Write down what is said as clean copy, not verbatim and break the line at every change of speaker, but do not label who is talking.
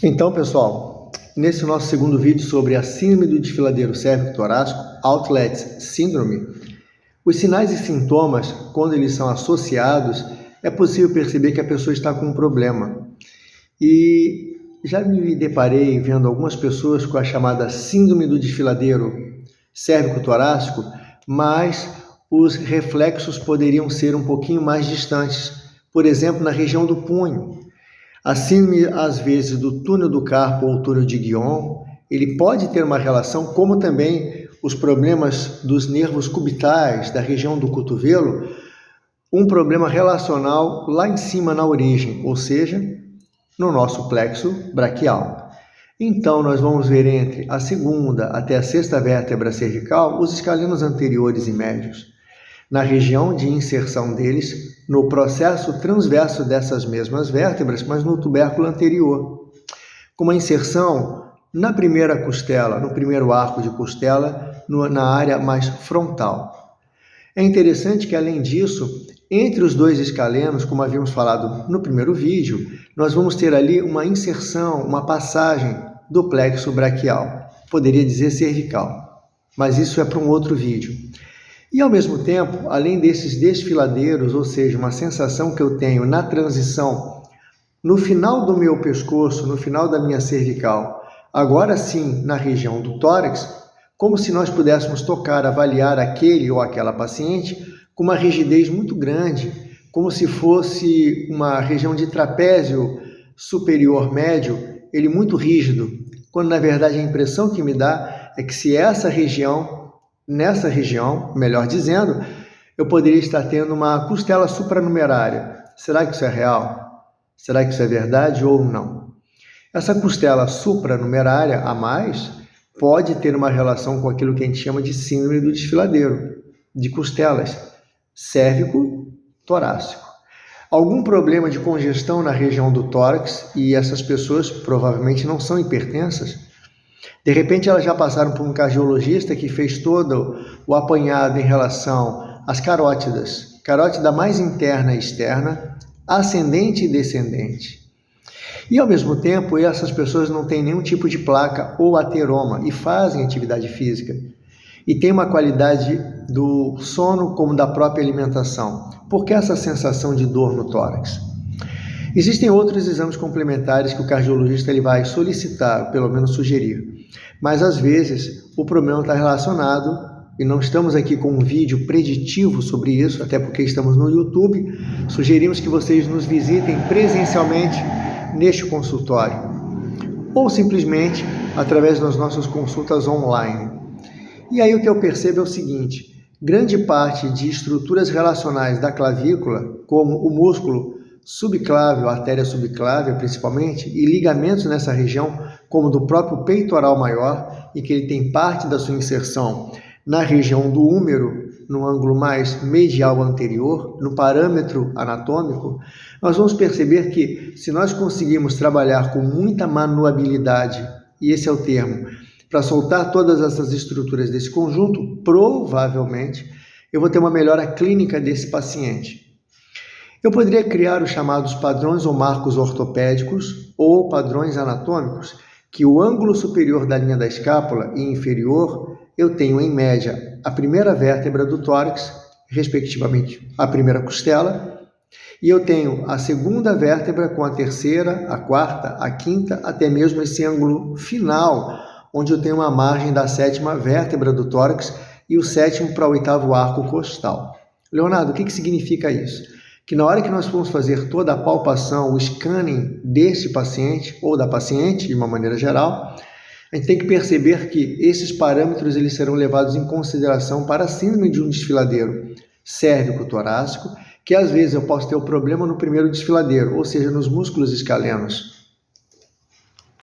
Então, pessoal, nesse nosso segundo vídeo sobre a síndrome do desfiladeiro cérvico-torácico, Outlet Syndrome, os sinais e sintomas, quando eles são associados, é possível perceber que a pessoa está com um problema. E já me deparei vendo algumas pessoas com a chamada síndrome do desfiladeiro cérvico-torácico, mas os reflexos poderiam ser um pouquinho mais distantes, por exemplo, na região do punho. A síndrome, às vezes, do túnel do carpo ou túnel de Guion, ele pode ter uma relação, como também os problemas dos nervos cubitais, da região do cotovelo, um problema relacional lá em cima na origem, ou seja, no nosso plexo braquial. Então, nós vamos ver entre a segunda até a sexta vértebra cervical os escalenos anteriores e médios. Na região de inserção deles, no processo transverso dessas mesmas vértebras, mas no tubérculo anterior, com uma inserção na primeira costela, no primeiro arco de costela, na área mais frontal. É interessante que, além disso, entre os dois escalenos, como havíamos falado no primeiro vídeo, nós vamos ter ali uma inserção, uma passagem do plexo braquial, poderia dizer cervical, mas isso é para um outro vídeo. E, ao mesmo tempo, além desses desfiladeiros, ou seja, uma sensação que eu tenho na transição, no final do meu pescoço, no final da minha cervical, agora sim na região do tórax, como se nós pudéssemos tocar, avaliar aquele ou aquela paciente com uma rigidez muito grande, como se fosse uma região de trapézio superior médio, ele muito rígido, quando na verdade a impressão que me dá é que se nessa região, melhor dizendo, eu poderia estar tendo uma costela supranumerária. Será que isso é real? Será que isso é verdade ou não? Essa costela supranumerária a mais pode ter uma relação com aquilo que a gente chama de síndrome do desfiladeiro, de costelas, cérvico-torácico. Algum problema de congestão na região do tórax, e essas pessoas provavelmente não são hipertensas. De repente elas já passaram por um cardiologista que fez todo o apanhado em relação às carótidas, carótida mais interna e externa, ascendente e descendente. E ao mesmo tempo essas pessoas não têm nenhum tipo de placa ou ateroma e fazem atividade física. E tem uma qualidade do sono como da própria alimentação. Por que essa sensação de dor no tórax? Existem outros exames complementares que o cardiologista ele vai solicitar, pelo menos sugerir. Mas às vezes o problema está relacionado, e não estamos aqui com um vídeo preditivo sobre isso, até porque estamos no YouTube, sugerimos que vocês nos visitem presencialmente neste consultório, ou simplesmente através das nossas consultas online. E aí o que eu percebo é o seguinte: grande parte de estruturas relacionais da clavícula, como o músculo subclávio, a artéria subclávia principalmente, e ligamentos nessa região, como do próprio peitoral maior, e que ele tem parte da sua inserção na região do úmero, no ângulo mais medial anterior, no parâmetro anatômico, nós vamos perceber que se nós conseguirmos trabalhar com muita manuabilidade, e esse é o termo, para soltar todas essas estruturas desse conjunto, provavelmente eu vou ter uma melhora clínica desse paciente. Eu poderia criar os chamados padrões ou marcos ortopédicos ou padrões anatômicos, que o ângulo superior da linha da escápula e inferior eu tenho em média a primeira vértebra do tórax, respectivamente a primeira costela, e eu tenho a segunda vértebra com a terceira, a quarta, a quinta, até mesmo esse ângulo final, onde eu tenho uma margem da sétima vértebra do tórax e o sétimo para o oitavo arco costal. Leonardo, o que significa isso? Que na hora que nós formos fazer toda a palpação, o scanning desse paciente ou da paciente, de uma maneira geral, a gente tem que perceber que esses parâmetros eles serão levados em consideração para a síndrome de um desfiladeiro cérvico-torácico, que às vezes eu posso ter o problema no primeiro desfiladeiro, ou seja, nos músculos escalenos.